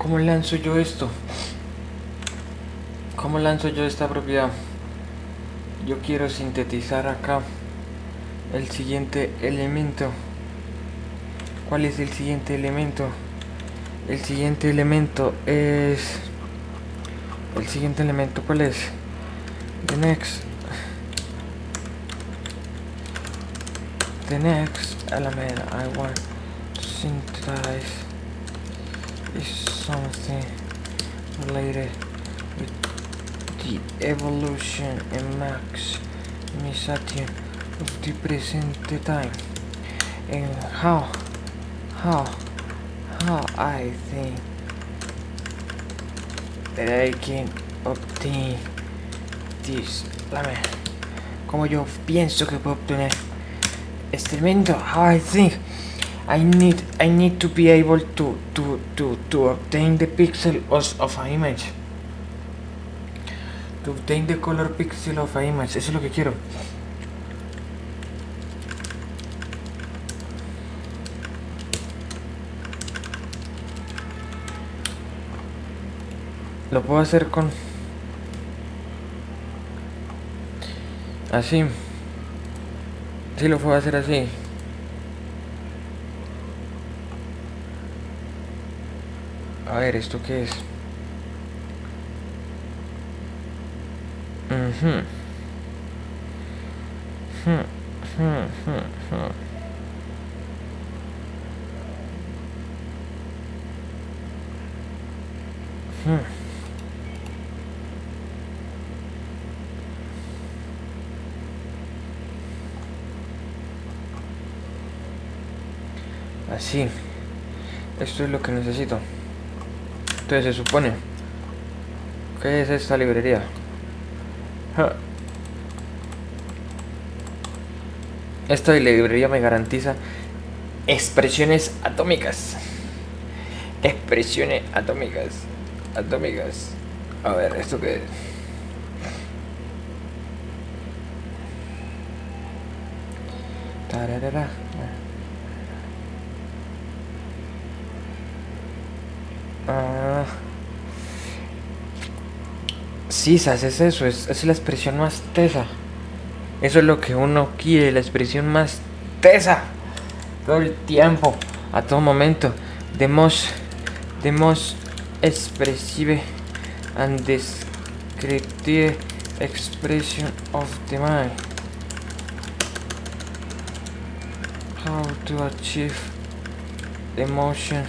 ¿Cómo lanzo yo esto? ¿Cómo lanzo yo esta propiedad? Yo quiero sintetizar acá el siguiente elemento. ¿Cuál es el siguiente elemento? El siguiente elemento es... ¿El siguiente elemento cuál es? The next, element I want to synthesize is something related with the evolution and maximization of the present time, and how I think that I can obtain this element. Como yo pienso que puedo obtener este elemento. How I think I need to be able to obtain the pixel of an image. To obtain the color pixel of an image. Eso es lo que quiero. Lo puedo hacer con... así. Sí, lo puedo hacer así. A ver, ¿esto qué es? Así. Esto es lo que necesito. Entonces se supone que es esta librería. Esta librería me garantiza expresiones atómicas. Expresiones atómicas. Atómicas. A ver, ¿esto qué es? Tararara. Sí, ¿sabes? Es eso, es la expresión más tesa. Eso es lo que uno quiere, la expresión más tesa. Todo el tiempo, a todo momento. The most expressive and descriptive expression of the mind. How to achieve the emotion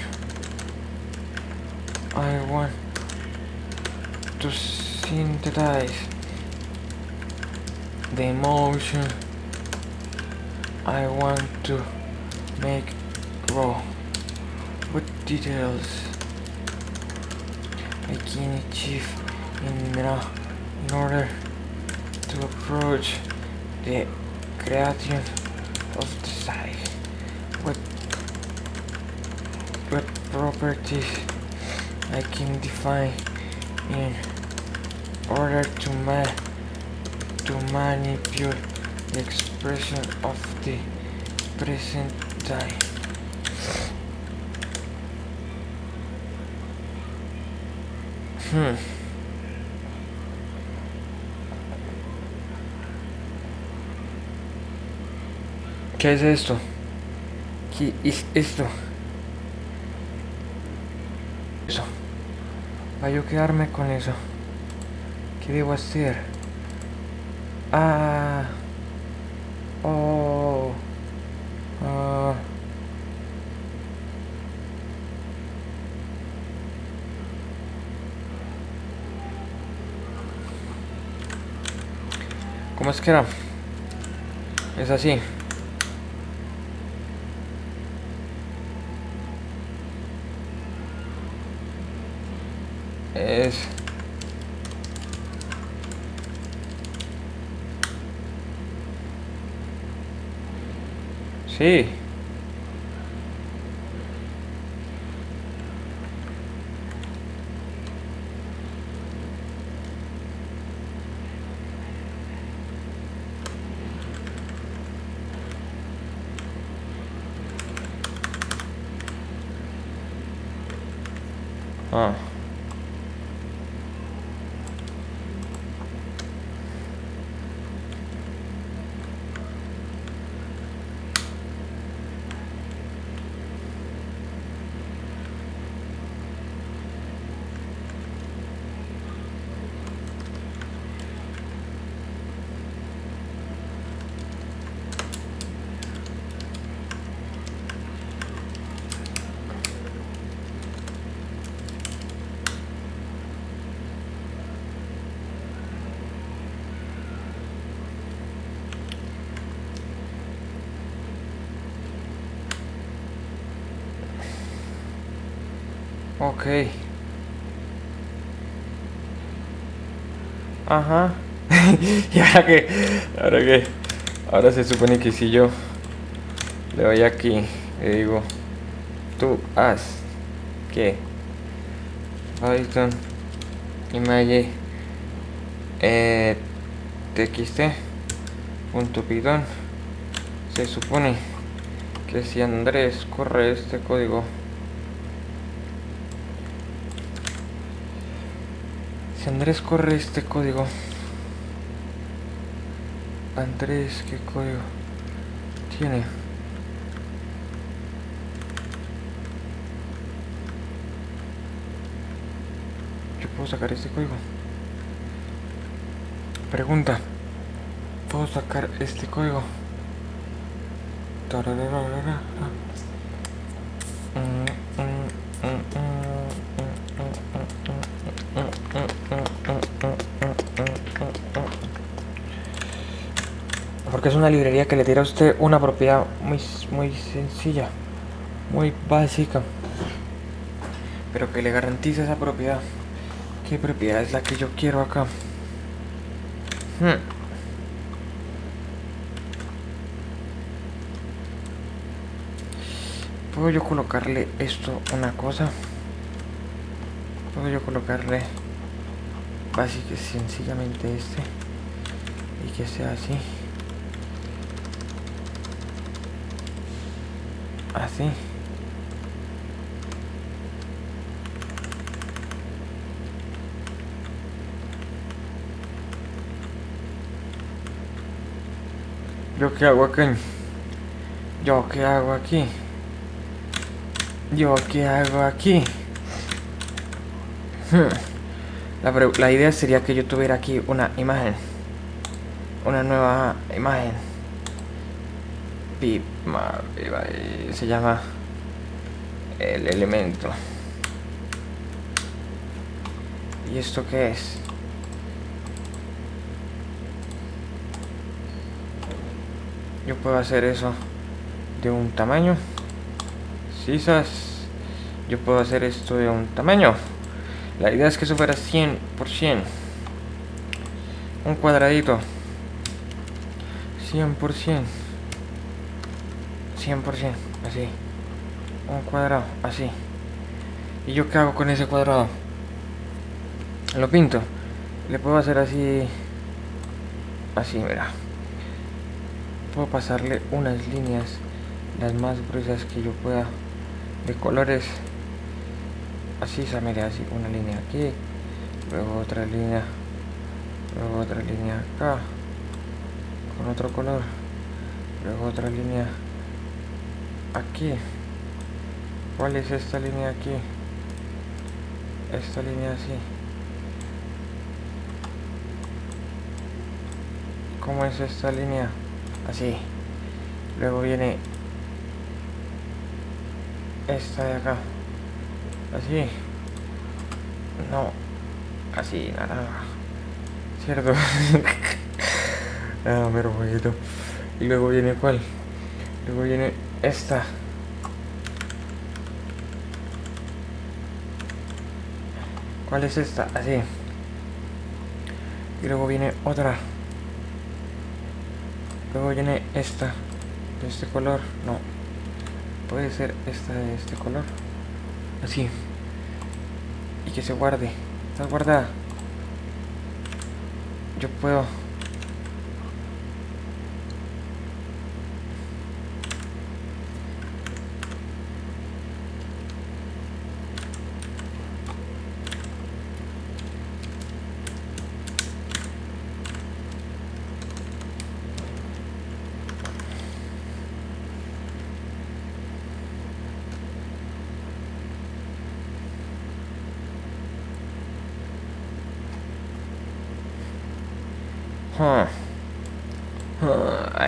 I want to synthesize. The emotion I want to make grow. What details I can achieve in order to approach the creation of the site. What properties I can define in order to manipulate the expression of the present time. ¿Qué es esto? ¿Qué es esto? Eso. Para yo quedarme con eso. ¿Qué debo hacer? ¿Cómo es que era? Es así. Es... sí. Ah. Ok. Ajá. ¿Y ahora qué? ¿Ahora qué? Ahora se supone que si yo le doy aquí, le digo, tú haz que Python image txt punto python, se supone que si Andrés corre este código, Andrés, ¿qué código tiene? Yo puedo sacar este código. Pregunta, ¿puedo sacar este código? Porque es una librería que le tira a usted una propiedad muy sencilla, muy básica, pero que le garantiza esa propiedad. ¿Qué propiedad es la que yo quiero acá? ¿Puedo yo colocarle esto una cosa? ¿Puedo yo colocarle básicamente sencillamente este y que sea así? Así. ¿Yo qué hago aquí? ¿Yo qué hago aquí? ¿Yo qué hago aquí? La idea sería que yo tuviera aquí una imagen, una nueva imagen. Se llama el elemento. ¿Y esto qué es? Yo puedo hacer eso de un tamaño. Quizás yo puedo hacer esto de un tamaño. La idea es que eso fuera 100%. Un cuadradito. 100%. 100%. Así. Un cuadrado. Así. ¿Y yo qué hago con ese cuadrado? Lo pinto. Le puedo hacer así. Así, mira. Puedo pasarle unas líneas, las más gruesas que yo pueda, de colores. Así, mira, así. Una línea aquí. Luego otra línea. Luego otra línea acá. Con otro color. Luego otra línea aquí. ¿Cuál es esta línea aquí? Esta línea así. ¿Cómo es esta línea? Así. Luego viene esta de acá. Así. No. Así, naranja. ¿Cierto? Ah, mero poquito. Y luego viene ¿cuál? Luego viene esta. ¿Cuál es esta? Así. Y luego viene otra. Luego viene esta. De este color. No. Puede ser esta de este color. Así. Y que se guarde. Está guardada. Yo puedo.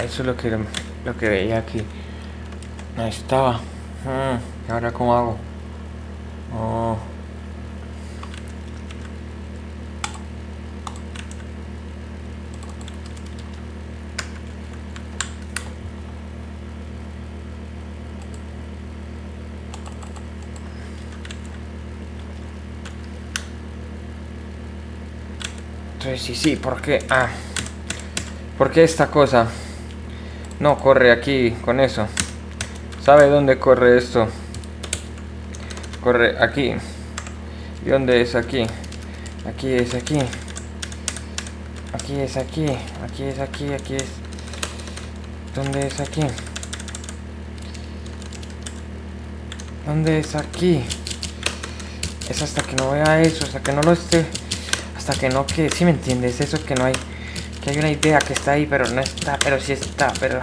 Eso es lo que veía aquí. Ahí estaba. ¿Y ahora cómo hago? Oh. Entonces sí, ¿por qué? ¿Por qué esta cosa no corre aquí con eso? ¿Sabe dónde corre esto? Corre aquí. ¿Y dónde es aquí? Aquí es aquí. Aquí es aquí. Aquí es aquí. Aquí es. ¿Dónde es aquí? ¿Dónde es aquí? Es hasta que no vea eso, hasta que no lo esté. Hasta que no que. ¿Sí me entiendes? Eso que no hay. Que hay una idea que está ahí, pero no está, pero sí está, pero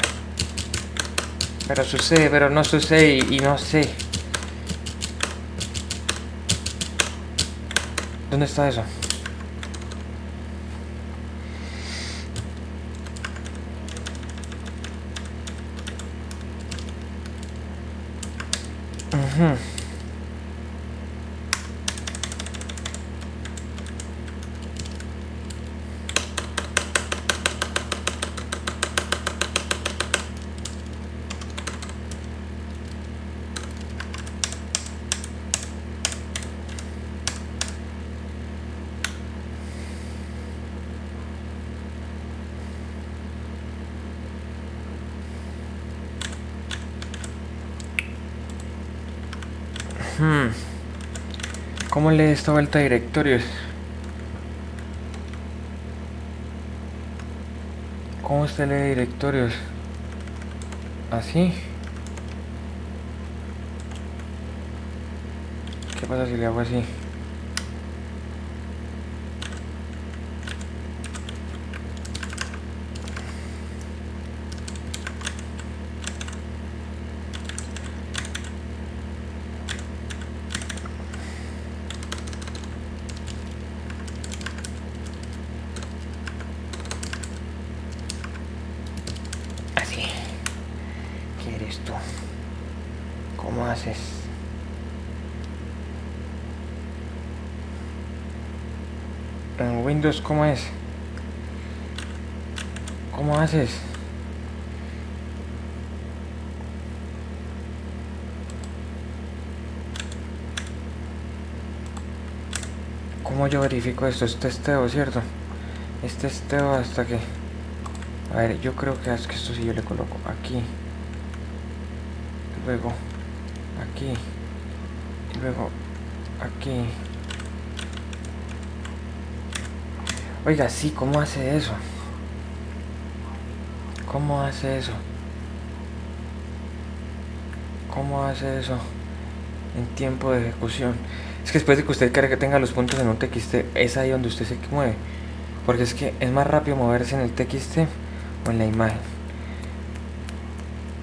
sucede, pero no sucede y no sé. ¿Dónde está eso? ¿Cómo lee esta vuelta a directorios? ¿Cómo usted lee directorios? ¿Así? ¿Qué pasa si le hago así? Así. ¿Qué eres tú? ¿Cómo haces? En Windows, ¿cómo es? ¿Cómo haces? ¿Cómo yo verifico esto? Es testeo, ¿cierto? Es testeo hasta que... A ver, yo creo que es que esto sí yo le coloco aquí. Luego aquí. Y luego aquí. Oiga, sí, ¿cómo hace eso? ¿Cómo hace eso? ¿Cómo hace eso? En tiempo de ejecución. Es que después de que usted quiera que tenga los puntos en un TXT, es ahí donde usted se mueve. Porque es que es más rápido moverse en el TXT o en la imagen.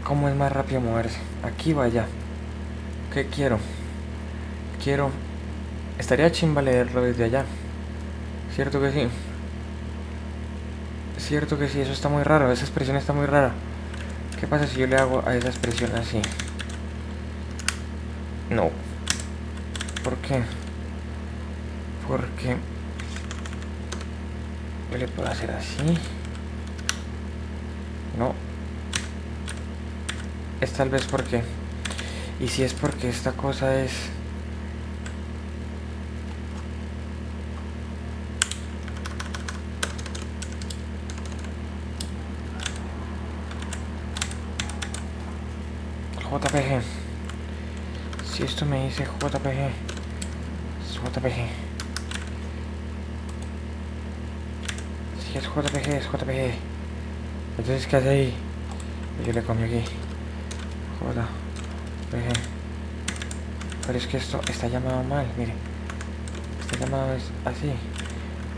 ¿Cómo es más rápido moverse? Aquí o allá. ¿Qué quiero? Quiero... Estaría chimba leerlo desde allá. ¿Cierto que sí? Cierto que sí, eso está muy raro. Esa expresión está muy rara. ¿Qué pasa si yo le hago a esa expresión así? No. ¿Por qué? Porque yo le puedo hacer así. No. Es tal vez porque... Y si es porque esta cosa es... JPG. Si esto me dice JPG, es JPG. Si es JPG, es JPG. Entonces, ¿qué hace ahí? Yo le cambio aquí. JPG. Pero es que esto está llamado mal, mire. Está llamado es así.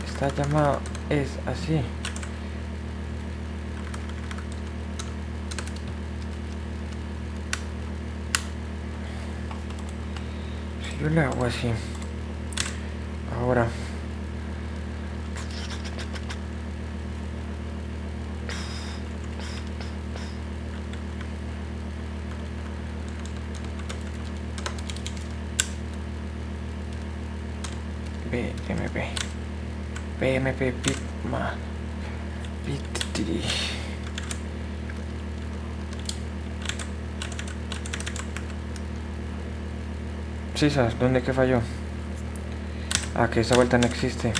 Está llamado es así. Si yo le hago así. Ahora. BMP Bitma Bit3. Sí, ¿sabes dónde que falló? Ah, que esa vuelta no existe.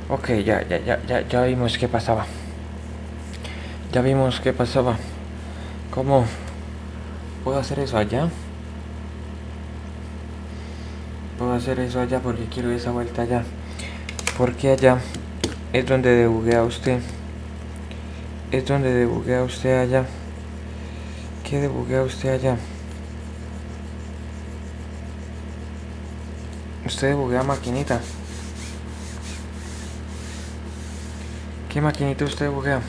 Ok, ya vimos qué pasaba. Ya vimos qué pasaba. ¿Cómo puedo hacer eso allá? Puedo hacer eso allá porque quiero esa vuelta allá. Porque allá es donde debuguea usted. Es donde debuguea usted allá. ¿Qué debuguea usted allá? Usted debuguea maquinita. ¿Qué maquinita usted debuguea?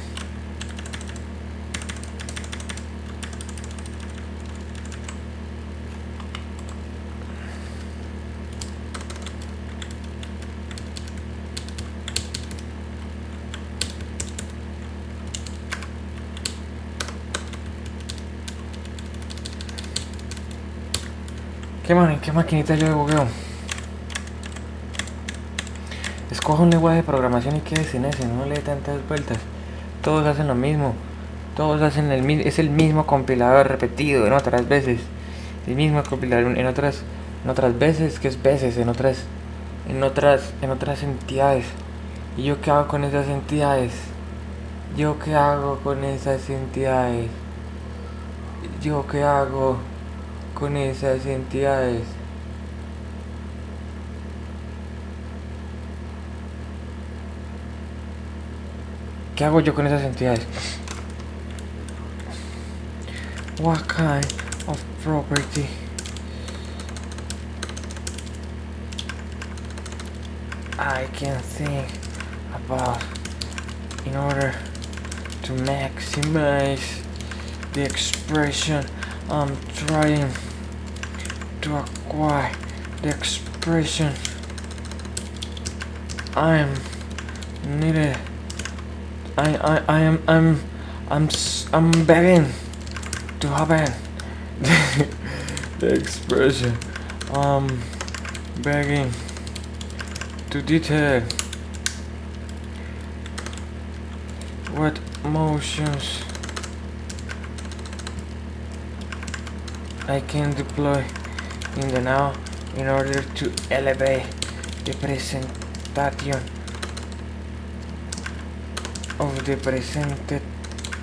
¿Qué maquinita yo debugueo? Escoja un lenguaje de programación y quédese en ese, no le dé tantas vueltas. Todos hacen lo mismo. Todos hacen es el mismo compilador repetido en otras veces. El mismo compilador en otras veces, que es veces, en otras entidades. ¿Y yo qué hago con esas entidades? ¿Yo qué hago con esas entidades? ¿Yo qué hago con esas entidades? ¿Qué hago yo con esas entidades? What kind of property I can think about in order to maximize the expression I'm trying to acquire, the expression I'm needed. I'm begging to happen. The expression I'm begging to detail what motions I can deploy in the now in order to elevate the presentation of the present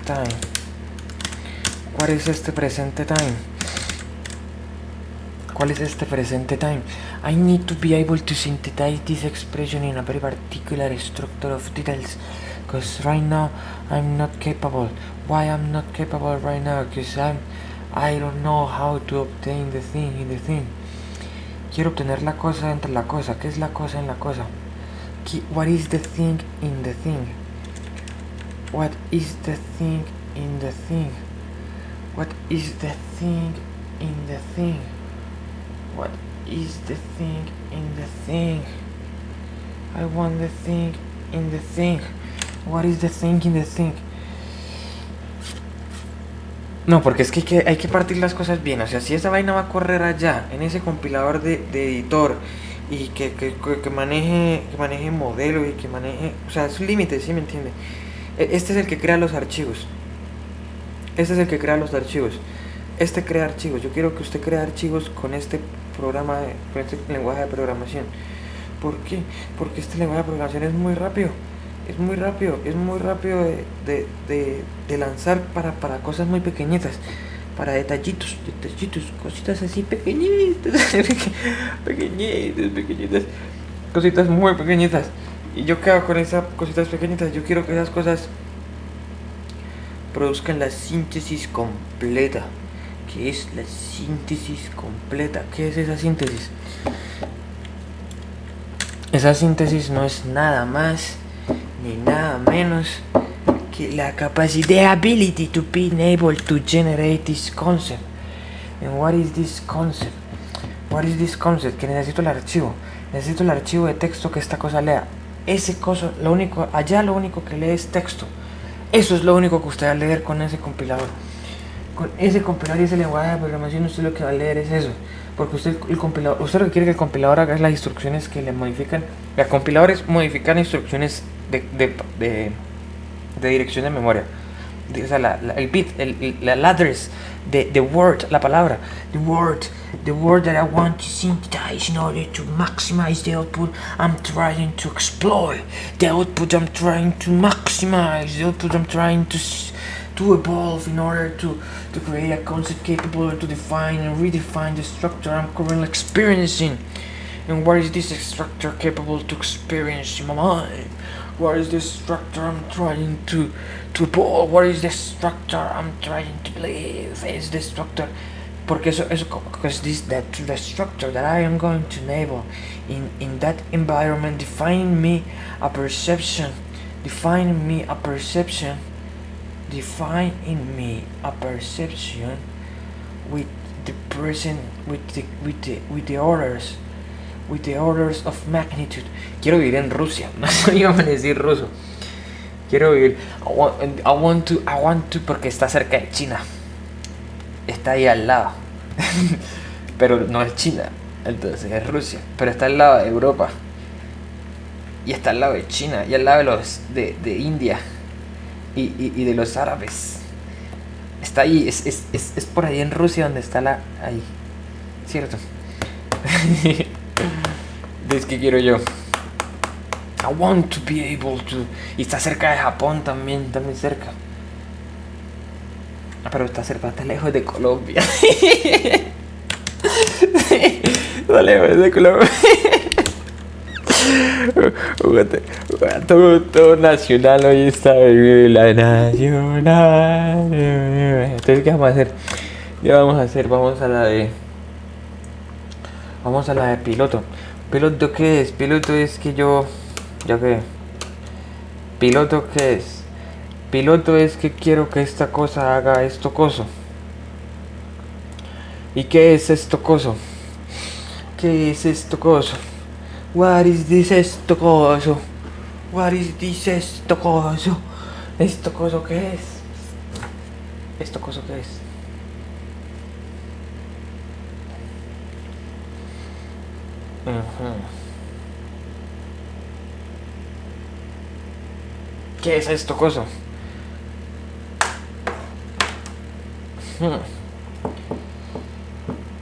time. What is este presente time? ¿Cuál es este presente time? I need to be able to synthesize this expression in a very particular structure of details, because right now I'm not capable. Why I'm not capable right now? Because I don't know how to obtain the thing in the thing. Quiero obtener la cosa entre la cosa. ¿Qué es la cosa en la cosa? What is the thing in the thing? What is the thing in the thing? What is the thing in the thing? What is the thing in the thing? I want the thing in the thing. What is the thing in the thing? No, porque es que hay que partir las cosas bien. O sea, si esa vaina va a correr allá, en ese compilador de editor, y que maneje modelos y que maneje... O sea, es un límite, ¿sí me entiende? Este es el que crea los archivos. Este crea archivos. Yo quiero que usted cree archivos con este programa, con este lenguaje de programación. ¿Por qué? Porque este lenguaje de programación es muy rápido. Es muy rápido de lanzar para cosas muy pequeñitas. Para detallitos, cositas así pequeñitas. pequeñitas. Cositas muy pequeñitas. ¿Y yo qué hago con esas cositas pequeñitas? Yo quiero que esas cosas produzcan la síntesis completa. ¿Qué es la síntesis completa? ¿Qué es esa síntesis? Esa síntesis no es nada más ni nada menos que la capacidad, ability to be able to generate this concept. And what is this concept? What is this concept? Que necesito el archivo de texto que esta cosa lea. Ese coso, lo único que lee es texto. Eso es lo único que usted va a leer con ese compilador. Con ese compilador y ese lenguaje de programación, usted lo que va a leer es eso. Porque el compilador, usted lo que quiere que el compilador haga es las instrucciones que le modifican. Los compiladores modifican instrucciones de dirección de memoria. O sea, el bit, la address, the word, la palabra, the word that I want to synthesize in order to maximize the output I'm trying to exploit, the output I'm trying to maximize, the output I'm trying to evolve in order to create a concept capable to define and redefine the structure I'm currently experiencing. And what is this structure capable to experience in my mind? What is the structure I'm trying to evolve? What is the structure I'm trying to believe is the structure? Because the structure that I am going to enable in that environment, define me a perception with the present, with the orders of magnitude. Quiero vivir en Rusia, no soy a decir ruso. Quiero vivir. I want to porque está cerca de China. Está ahí al lado. Pero no es China, entonces es Rusia. Pero está al lado de Europa. Y está al lado de China. Y al lado de los de India. Y de los árabes. Está ahí, es por ahí en Rusia donde está ahí. ¿Cierto? Es que quiero yo. I want to be able to. Y está cerca de Japón también cerca. Pero está lejos de Colombia. Está lejos de Colombia. Todo nacional hoy está la nacional. Entonces, ¿qué vamos a hacer? Vamos a la de piloto. ¿Piloto qué es? Piloto es que ¿Piloto qué es? Piloto es que quiero que esta cosa haga esto coso. ¿Y qué es esto coso? ¿Qué es esto coso? What is this esto coso? What is this esto coso? ¿Esto coso qué es? ¿Esto coso qué es? ¿Qué es esto coso?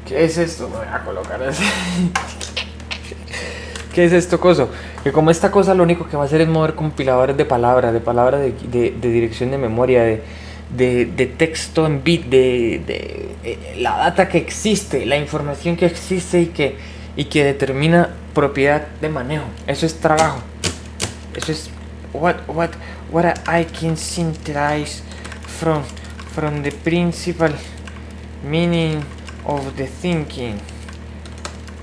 ¿Qué es esto? Me voy a colocar así. ¿Qué es esto coso? Que como esta cosa lo único que va a hacer es mover compiladores de palabras, de dirección de memoria, de texto en bit, de la data que existe, la información que existe y que determina propiedad de manejo. Eso es trabajo. Eso es what I can synthesize from the principal meaning of the thinking,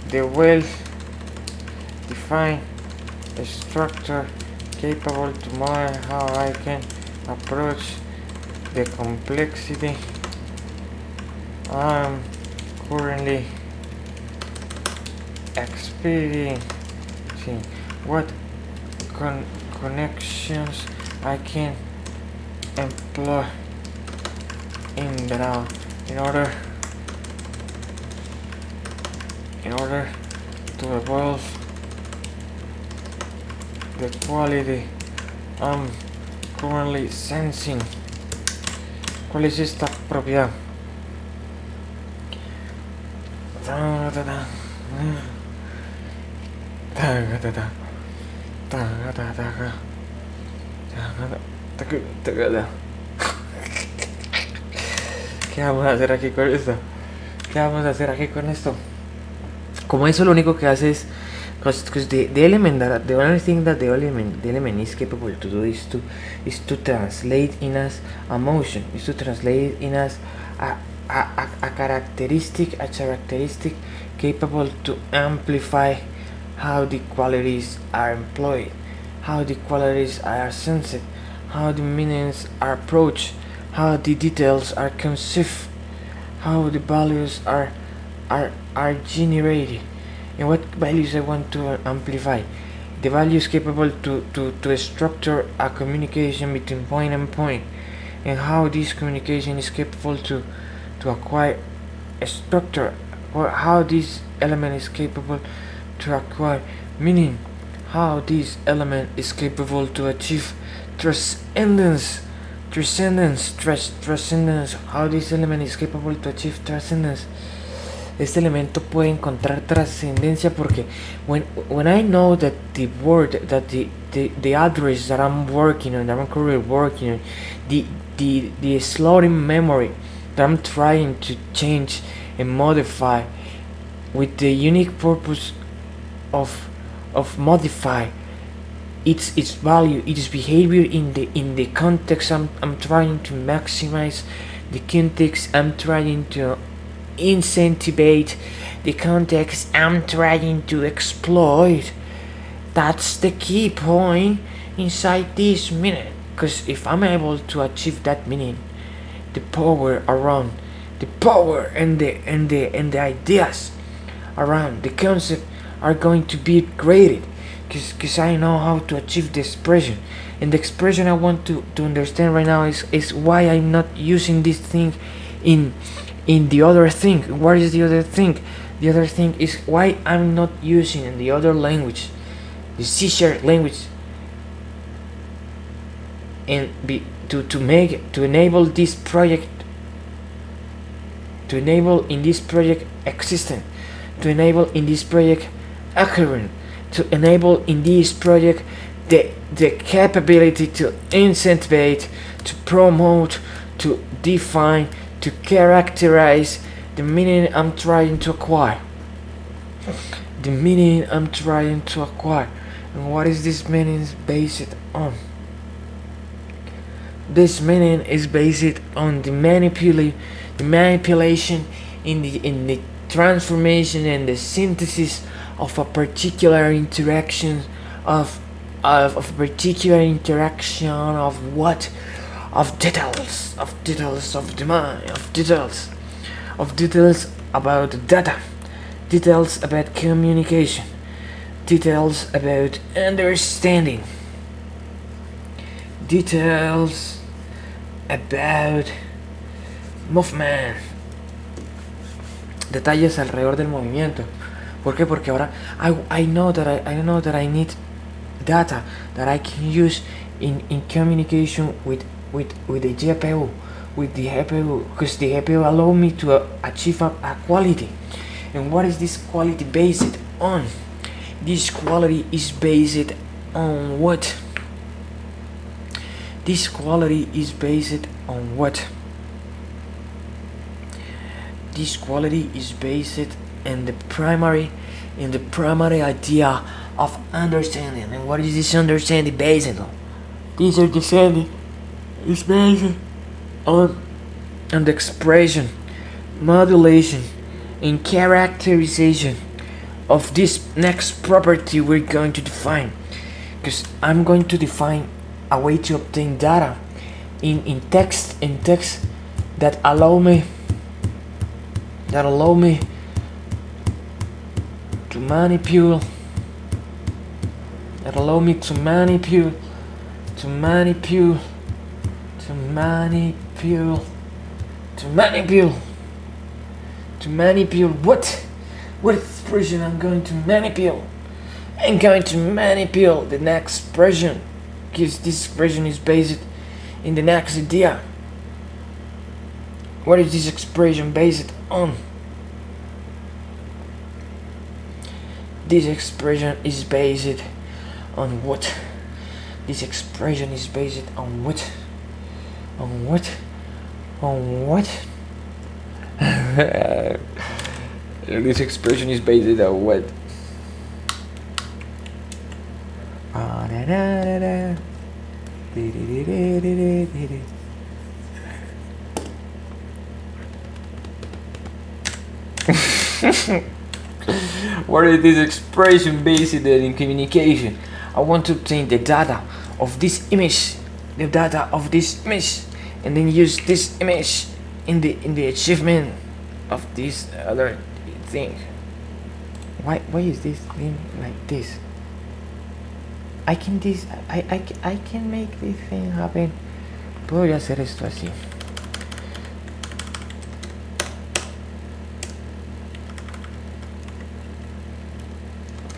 the well defined structure capable to model how I can approach the complexity I'm currently experiencing, what connections I can employ in order to evolve the quality I'm currently sensing. ¿Cuál es esta propiedad? ¿Qué vamos a hacer aquí con esto? ¿Qué vamos a hacer aquí con esto? Como eso lo único que hace es because the only thing that the element is capable to do is to translate in us a motion, is to translate in us a characteristic capable to amplify how the qualities are employed, how the qualities are sensed, how the meanings are approached, how the details are conceived, how the values are generated, and what values I want to amplify. The values capable to structure a communication between point and point, and how this communication is capable to acquire a structure or how this element is capable to acquire meaning, how this element is capable to achieve transcendence, how this element is capable to achieve transcendence. Este elemento puede encontrar trascendencia porque when I know that the word, that the address that I'm working on, that I'm currently working on, the slotting memory that I'm trying to change and modify with the unique purpose of modify its value, its behavior in the context I'm trying to maximize, the context I'm trying to incentivate, the context I'm trying to exploit. That's the key point inside this meaning. Because if I'm able to achieve that meaning, the power around, the power and the ideas around the concept are going to be upgraded. Because I know how to achieve the expression. And the expression I want to understand right now is why I'm not using this thing in the other thing. What is the other thing? The other thing is why I'm not using in the other language, the C-sharp language, and to enable this project, to enable in this project existent, to enable in this project occurring, to enable in this project the capability to incentivize, to promote, to define, to characterize the meaning I'm trying to acquire. The meaning I'm trying to acquire. And what is this meaning based on? This meaning is based on the manipulation in the transformation and the synthesis of a particular interaction of particular interaction of what, of details of the mind, of details about data, details about communication, details about understanding, details about movement, detalles alrededor del movimiento. ¿Por qué? Porque ahora I know that I need data that I can use in communication with the GPU, with the GPU, because the GPU allow me to achieve a quality. And what is this quality based on? This quality is based on what? This quality is based on what? This quality is based in the primary idea of understanding. And what is this understanding based on? This understanding is based on the expression, modulation, and characterization of this next property we're going to define. Because I'm going to define a way to obtain data in text that allow me to manipulate what expression I'm going to manipulate. I'm going to manipulate the next expression, because this expression is based in the next idea. What is this expression based on? This expression is based on what? This expression is based on what? On what? On what? This expression is based on what? What is this expression based in communication? I want to obtain the data of this image, and then use this image in the achievement of this other thing. Why is this thing like this? I can make this thing happen. Puedo hacer esto así.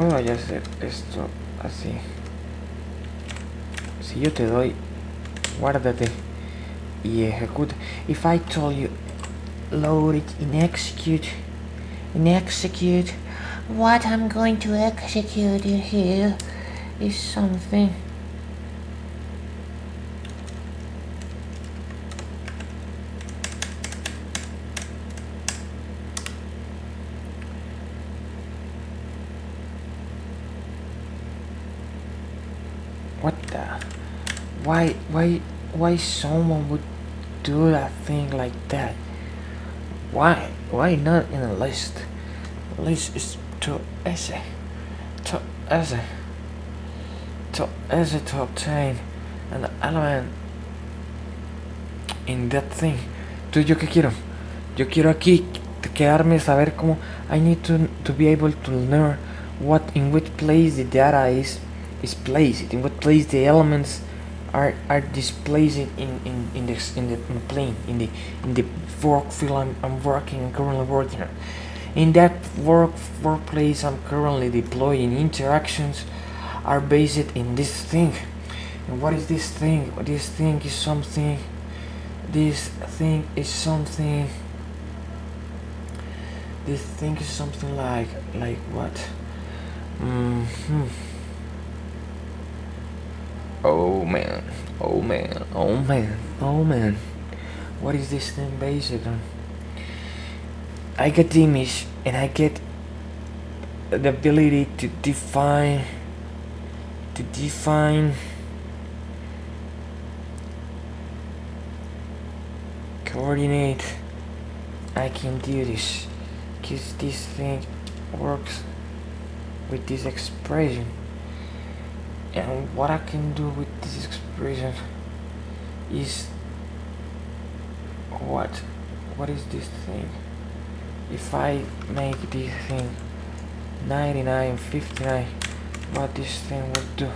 puedo ya hacer esto así. Si yo te doy, guárdate y ejecuta. If I told you load it and execute, what I'm going to execute here is something. What the? Why someone would do that thing like that? Why not in a list? A list is too easy to obtain an element in that thing. Entonces, ¿yo qué quiero? Yo quiero aquí quedarme, saber cómo. I need to be able to learn in which place the data is placed, in what place the elements are displayed in the plane, in the work field I'm currently working on. In that workplace I'm currently deploying, interactions are based in this thing. And what is this thing? This thing is something. This thing is something like what? Oh man. What is this thing based on? I get the image and I get the ability to define coordinate. I can do this because this thing works with this expression. And what I can do with this expression is what is this thing? If I make this thing 99.59, what this thing would do?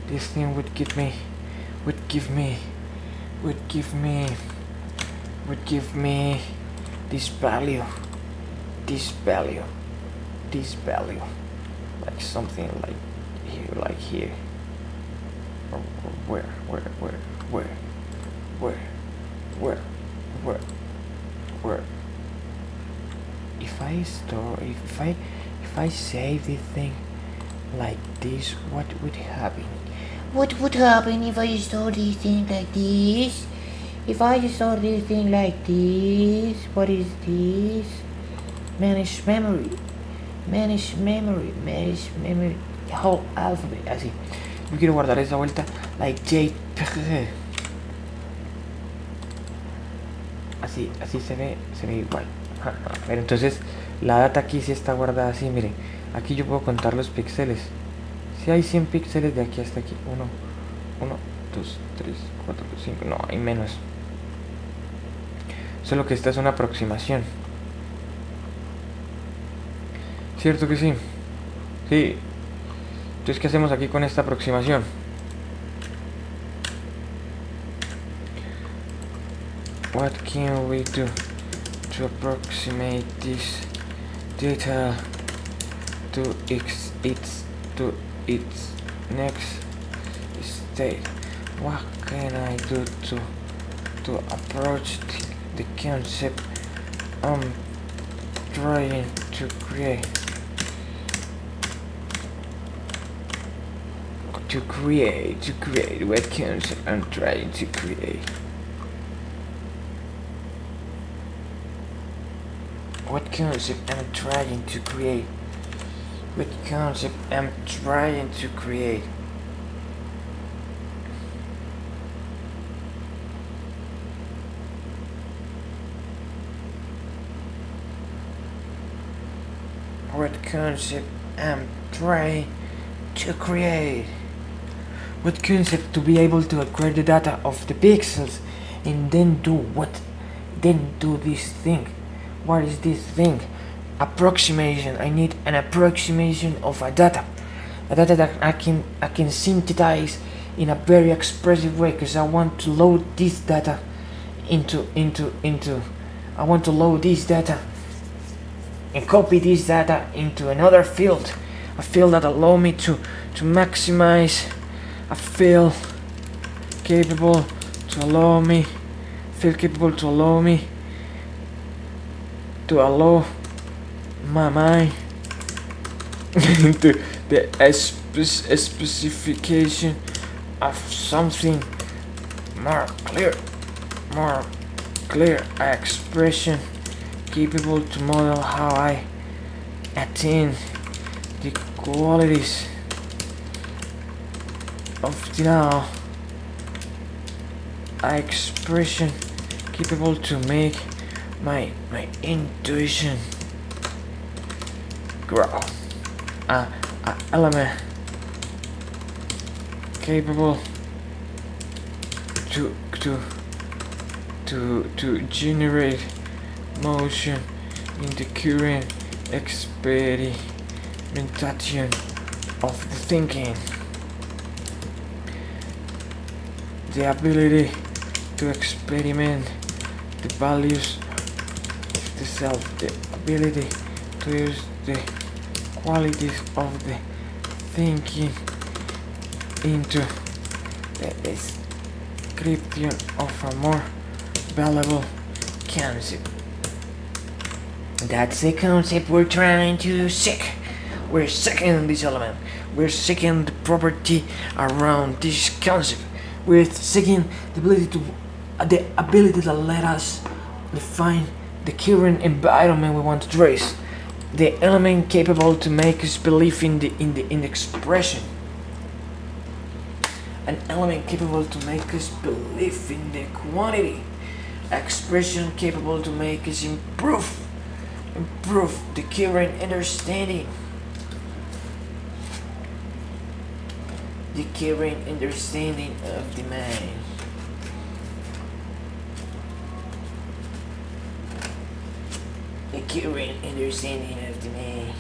This thing would give me this value, like something like here, or where. If I save this thing like this, what would happen? What would happen if I store this thing like this? If I store this thing like this, what is this? Manage memory. Whole alphabet, así. Yo quiero guardar esa vuelta like JPG. Así se ve igual. A ver, entonces la data aquí sí está guardada así, miren. Aquí yo puedo contar los píxeles. Si hay 100 píxeles de aquí hasta aquí. 1, 2, 3, 4, 5. No, hay menos. Solo que esta es una aproximación. ¿Cierto que sí? Sí. Entonces, ¿qué hacemos aquí con esta aproximación? What can we do to approximate this data to its next state? What can I do to approach the concept I'm trying to create? What concept I'm trying to create? What concept I'm trying to create? What concept I'm trying to create? What concept I'm trying to create? What concept to be able to acquire the data of the pixels and then do what? Then do this thing. What is this thing? Approximation. I need an approximation of a data that I can synthesize in a very expressive way, because I want to load this data into I want to load this data and copy this data into another field. a field that allow me to maximize, a field capable to allow me, to allow my mind into the specification of something more clear expression, capable to model how I attain the qualities of the now expression, capable to make my intuition grow, a element capable to generate motion in the current experimentation of the thinking, the ability to experiment the values of the self, the ability to use the qualities of the thinking into the description of a more valuable concept. That's the concept we're trying to seek. We're seeking this element. We're seeking the property around this concept. We're seeking the ability to let us define the current environment we want to trace. The element capable to make us believe in the expression. An element capable to make us believe in the quantity. Expression capable to make us improve the current understanding. The current understanding of the mind. The current understanding of the mind.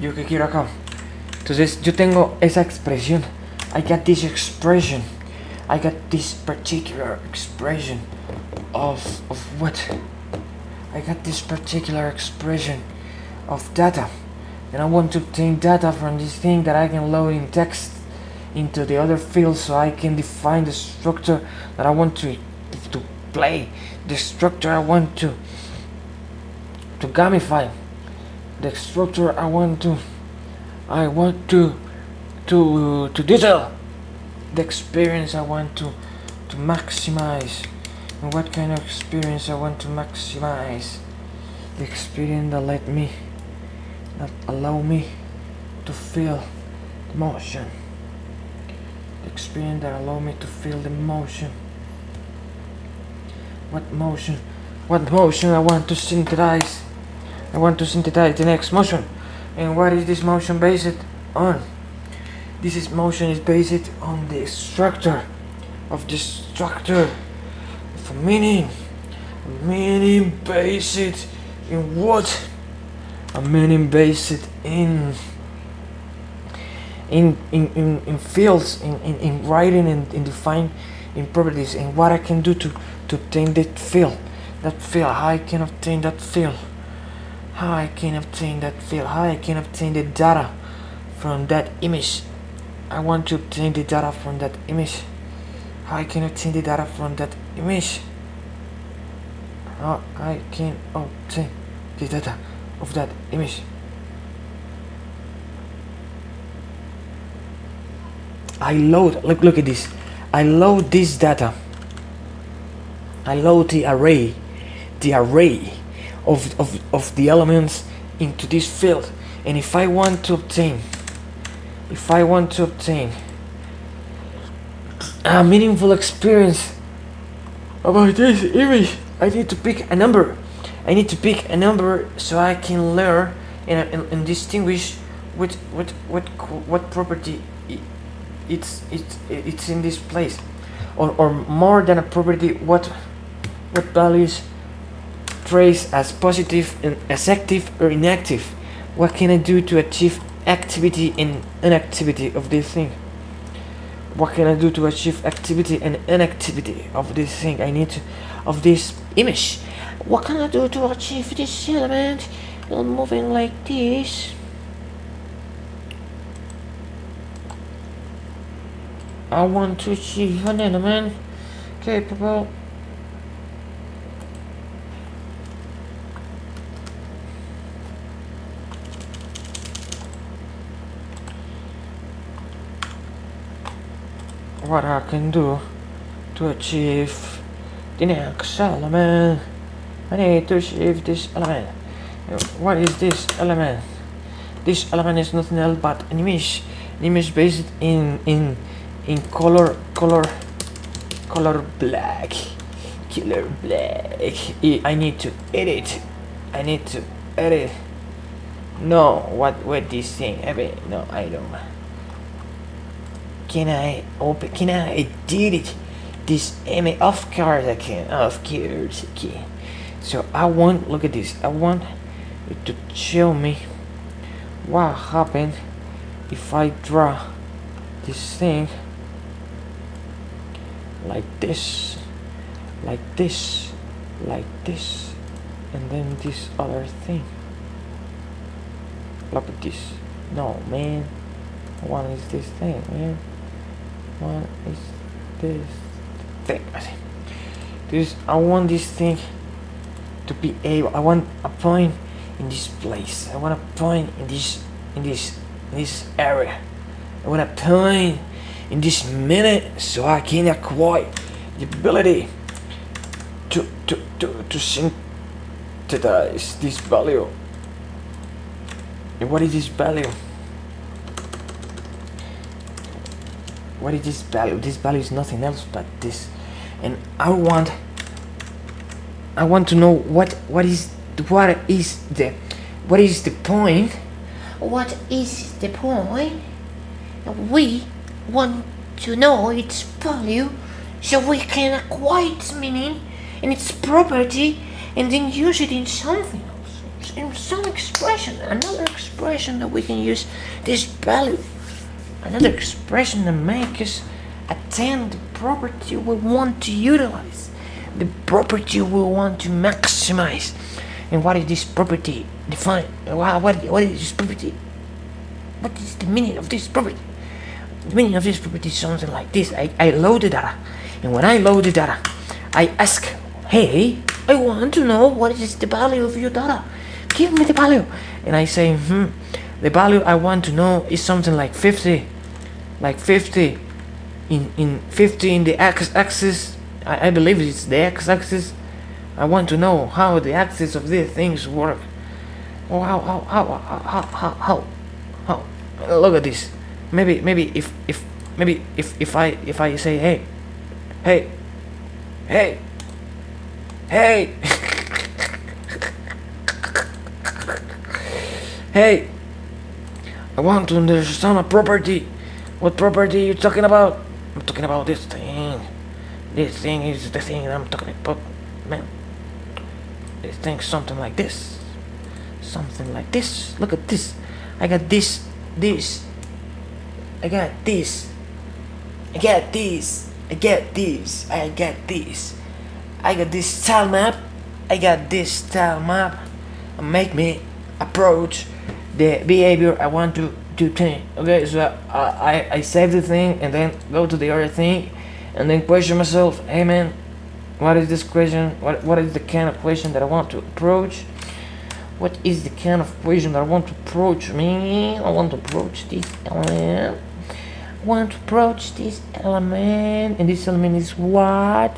Yo que quiero acá. Entonces yo tengo esa expresión. I got this expression. I got this particular expression of what? I got this particular expression of data. And I want to obtain data from this thing that I can load in text into the other field, so I can define the structure that I want to play, the structure I want to gamify, the structure I want to detail, the experience I want to maximize. And what kind of experience I want to maximize? The experience that allow me to feel the motion. The experience that allow me to feel the motion. What motion? What motion I want to synthesize? I want to synthesize the next motion. And what is this motion based on? This motion is based on the structure of the structure of a meaning. A meaning based in what? A meaning based in fields, in writing, and in define in properties, and what I can do to obtain that field. How I can obtain that field. How I can obtain that field. How I can obtain the data from that image. I want to obtain the data from that image. How I can obtain the data from that image. How I can obtain the data of that image. I load, look at this. I load this data. I load the array of the elements into this field. And if I want to obtain a meaningful experience about this image, I need to pick a number. So I can learn and distinguish what property it's in this place, or more than a property, what values trace as positive and as active or inactive. What can I do to achieve activity and inactivity of this thing? What can I do to achieve activity and inactivity of this thing? I need to, of this image. What can I do to achieve this element? I'm moving like this. I want to achieve an element capable what I can do to achieve the next element. I need to achieve this element. What is this element? This element is nothing else but an image based in color black. Color black. I need to edit. No, what this thing? No, I don't. Can I edit it? This image? Of course I can. Of course I can. So I want, look at this. I want it to show me what happened if I draw this thing like this, and then this other thing. Look at this. No, man. One is this thing, man. One is this thing. I want this thing to be able. I want a point in this place. I want a point in this area. I want a point in this minute, so I can acquire the ability to synthesize this value. And what is this value? What is this value? This value is nothing else but this. And I want to know what is the point? What is the point? We want to know its value so we can acquire its meaning and its property and then use it in something else, in some expression, another expression that we can use this value, another expression that makes us attain the property we want to utilize, the property we want to maximize. And what is this property defined? What is this property? What is the meaning of this property? The meaning of this property is something like this. I load the data, and when I load the data, I ask, hey, I want to know what is the value of your data. Give me the value. And I say, the value I want to know is something like 50. Like 50 in 50 in the x-axis. I believe it's the x-axis. I want to know how the axis of these things work. Oh, how? Look at this. Maybe if I say hey hey, I want to understand a property. What property are you talking about? I'm talking about this thing. This thing is the thing I'm talking about, man. This thing's something like this. Something like this. Look at this. I got this. I got this. I got this. I got this. I got this. I got this style map. I got this style map. Make me approach the behavior I want to change. Okay, so I save the thing and then go to the other thing and then question myself, hey man, what is this question? What is the kind of question that I want to approach? What is the kind of question that I want to approach? Me, I want to approach this element. And this element is what?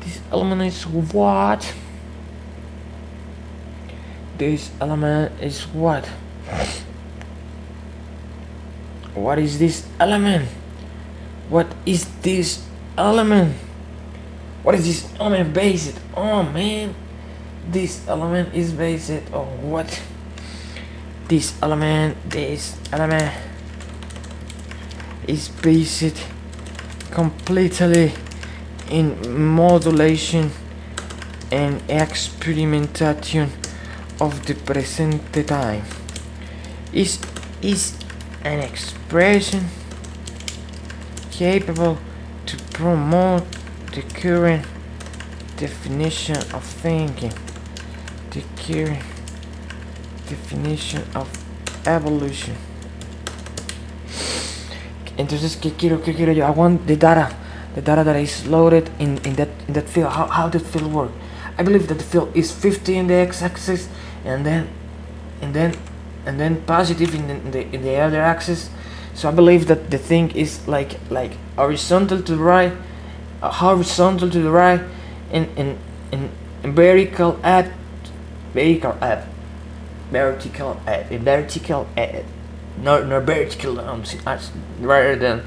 This element is what? This element is what? What is this element? What is this element? What is this element based on, man? This element is based on what? This element is based completely in modulation an experimentation of the present time. Is an expression capable to promote the current definition of thinking, the current definition of evolution. Entonces, ¿qué quiero yo? I want the data that is loaded in that field. How the field work? I believe that the field is 50 in the x-axis, and then positive in the other axis. So I believe that the thing is like horizontal to the right, and vertical at. No vertical rather than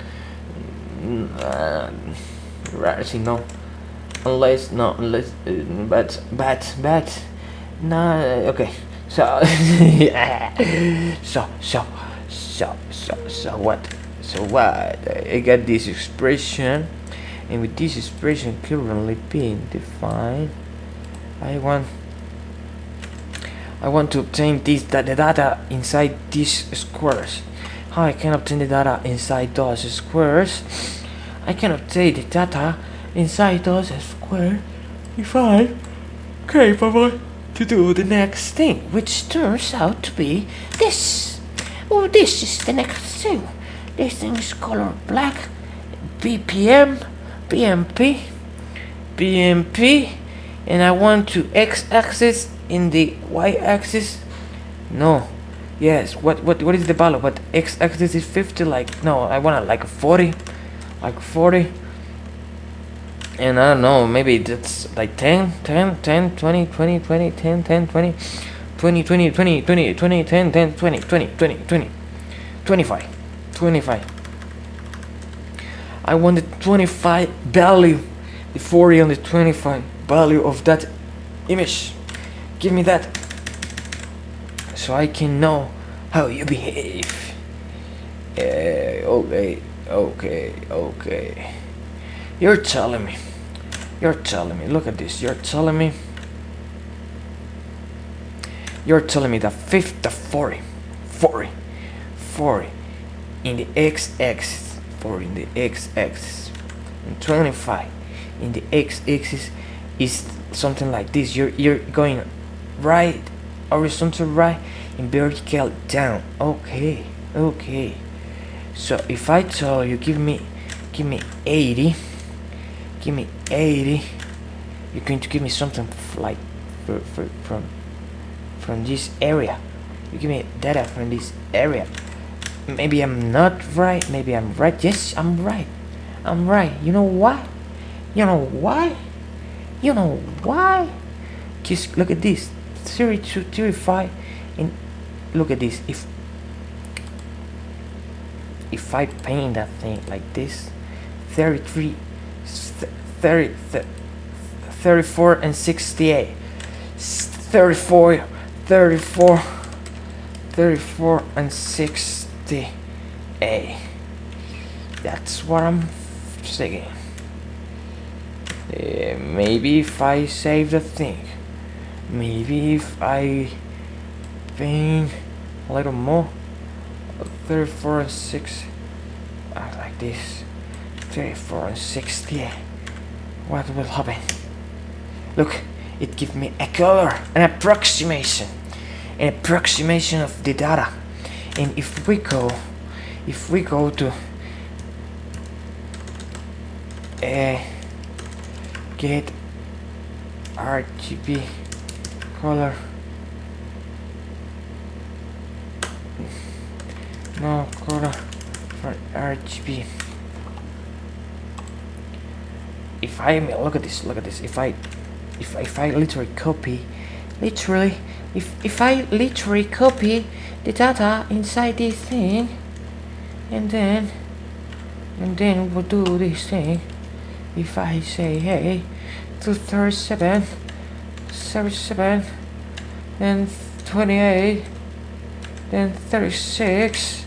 unless but no, okay, so so what I got this expression, and with this expression currently being defined, I want to obtain the data inside these squares. How I can obtain the data inside those squares? I can obtain the data inside those squares if I'm capable to do the next thing, which turns out to be this. Oh, this is the next thing. This thing is color black, BPM, BMP, and I want to x-axis in the y-axis. No, yes. What is the value? But x-axis is 50. Like no, I want like 40, and I don't know. Maybe that's like 10, 20, 20, 10, 10, 20, 20, 20, 20, 20, 20, 10, 10, 20, 20, 20, 20, 25. I want the 25 value, the 40 on the 25 value of that image. Give me that, so I can know how you behave. Okay. You're telling me. Look at this. You're telling me that 40 in the x-axis, 40 in the x-axis, and 25 in the x-axis is something like this. You're going right, horizontal right, and vertical down. Okay. So if I tell you, give me 80, you're going to give me something like from this area. You give me data from this area. Maybe I'm not right. Maybe I'm right. Yes, I'm right. You know why? Just look at this. 32, 35, and look at this. If I paint that thing like this, 33, 30, 34 and 68, 34 and 68. That's what I'm saying. Maybe if I save the thing, maybe if I paint a little more, 34 and 6, like this, 34 and 68, what will happen? Look, it gives me a color, an approximation of the data. And if we go to get RGB color, no color for RGB. If I look at this, if I literally copy the data inside this thing, and then we'll do this thing. If I say, hey, 237, 37, then 28, then 36,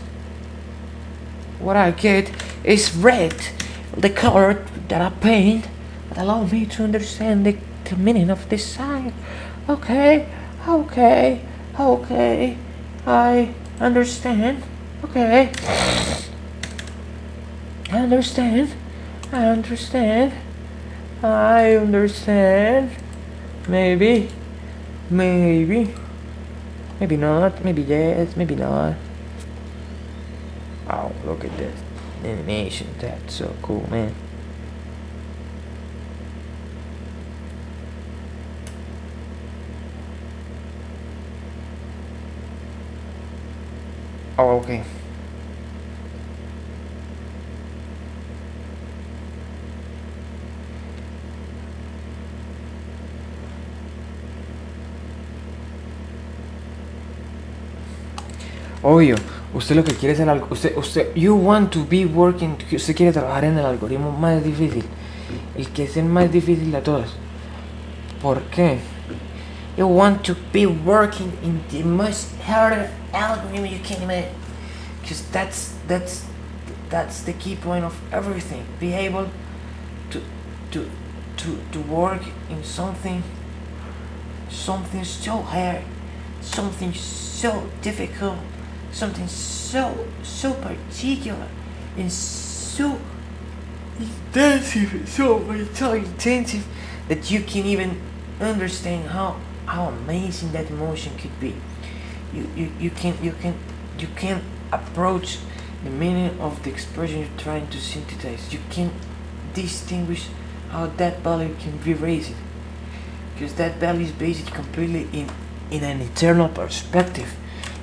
what I get is red, the color that I paint, that allow me to understand the the meaning of desire. Okay, okay, okay. I understand. Okay. I understand. I understand. I understand. Maybe. Maybe. Maybe not. Maybe yes. Maybe not. Oh, look at this animation. That's so cool, man. Oh, okay. Obvio, usted lo que quiere es el algo. You want to be working. Usted quiere trabajar en el algoritmo más difícil. El que es el más difícil de todos. ¿Por qué? You want to be working in the most harder algorithm you can imagine. Because that's the key point of everything. Be able to work in something so hard, something so difficult, something so particular and so intensive, so intensive that you can even understand how amazing that emotion could be. You can approach the meaning of the expression you're trying to synthesize. You can distinguish how that value can be raised, because that value is based completely in an eternal perspective.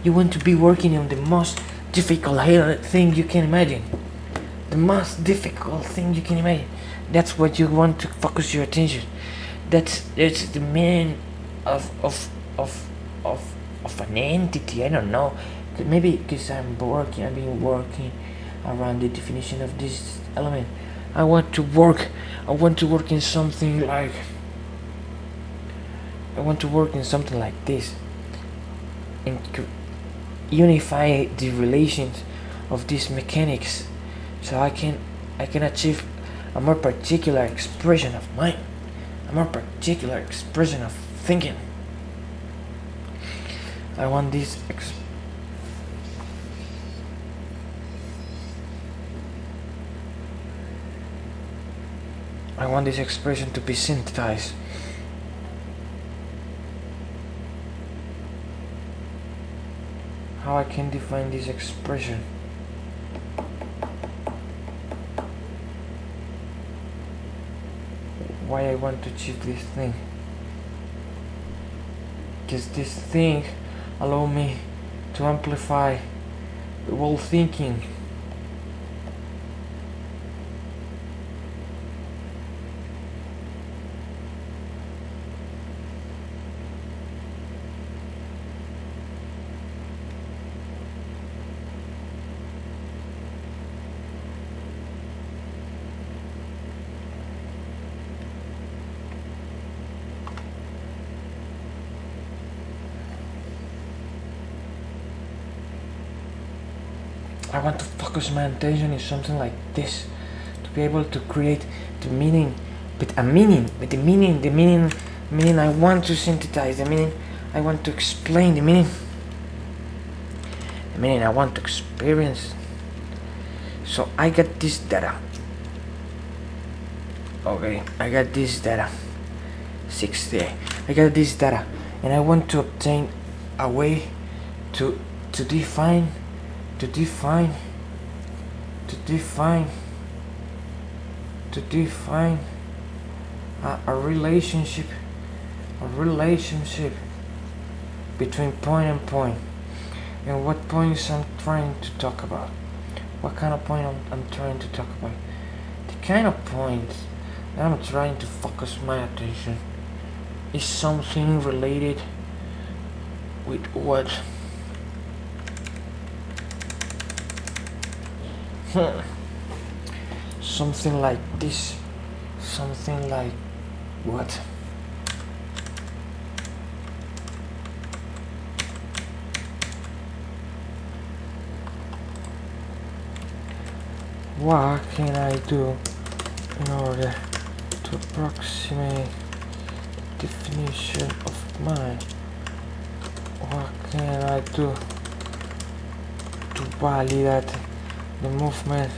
You want to be working on the most difficult thing you can imagine. The most difficult thing you can imagine. That's what you want to focus your attention. That's the meaning of an entity. I don't know. Maybe because I've been working around the definition of this element. I want to work in something like this, and unify the relations of these mechanics, so I can achieve a more particular expression of mind, a more particular expression of thinking. I want this expression to be synthesized. How I can define this expression? Why I want to achieve this thing? Because this thing allow me to amplify the whole thinking. I want to focus my attention in something like this, to be able to create the meaning, the meaning I want to synthesize, the meaning I want to explain, the meaning I want to experience. So I got this data. Okay, I got this data. 60. I got this data, and I want to obtain a way to define a relationship between point and point. And what points I'm trying to talk about? What kind of point I'm trying to talk about? The kind of point that I'm trying to focus my attention is something related with what? Something like this. Something like what? What can I do in order to approximate definition of mind. What can I do to validate the movement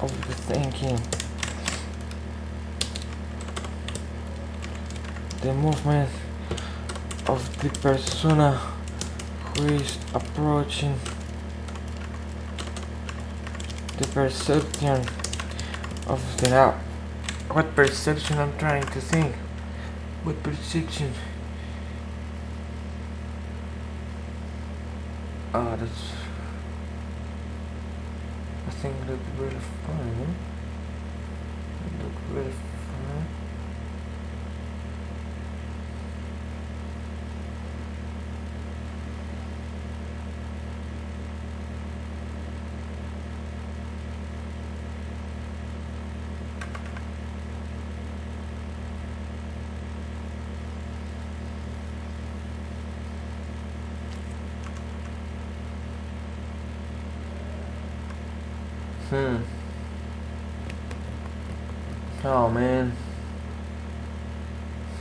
of the thinking? The movement of the persona who is approaching the perception of the now. What perception I'm trying to think? What perception? That's. I think it looked really fun. It looked really fun. Oh man.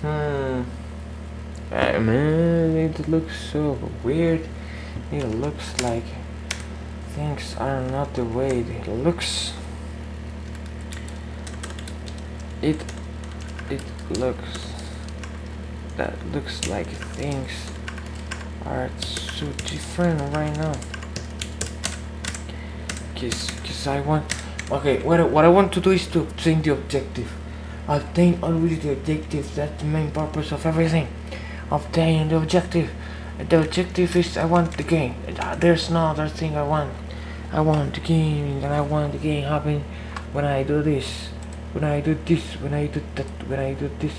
Man, it looks so weird. It looks like things are not the way it looks. It looks like things are so different right now. Cause I want. Okay, what I want to do is to obtain the objective. Obtain always the objective. That's the main purpose of everything. Obtain the objective. The objective is I want the game. There's no other thing I want. I want the game, and I want the game happen when I do this, when I do this, when I do that, when I do this,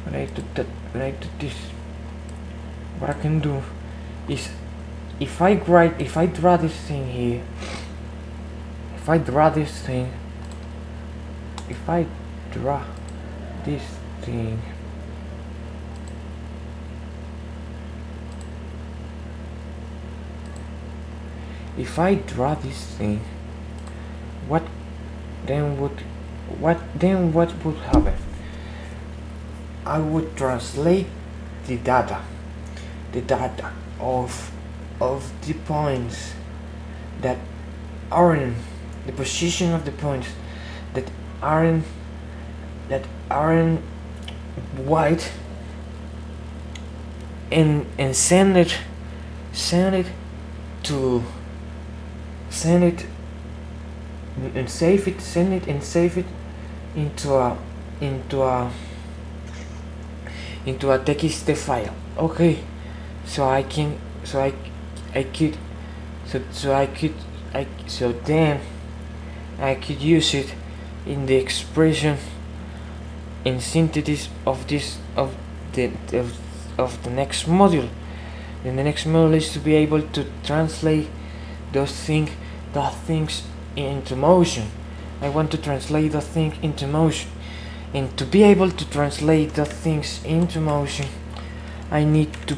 when I do that, when I do this. What I can do is if I draw this thing here. If I draw this thing, if I draw this thing, what would happen? I would translate the data of the points that aren't the position of the points that aren't white and send it and save it into a TXT file. Okay, then I could use it in the expression in synthesis of the next module. And the next module is to be able to translate the things into motion. I want to translate the thing into motion, and to be able to translate the things into motion, I need to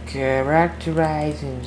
characterize and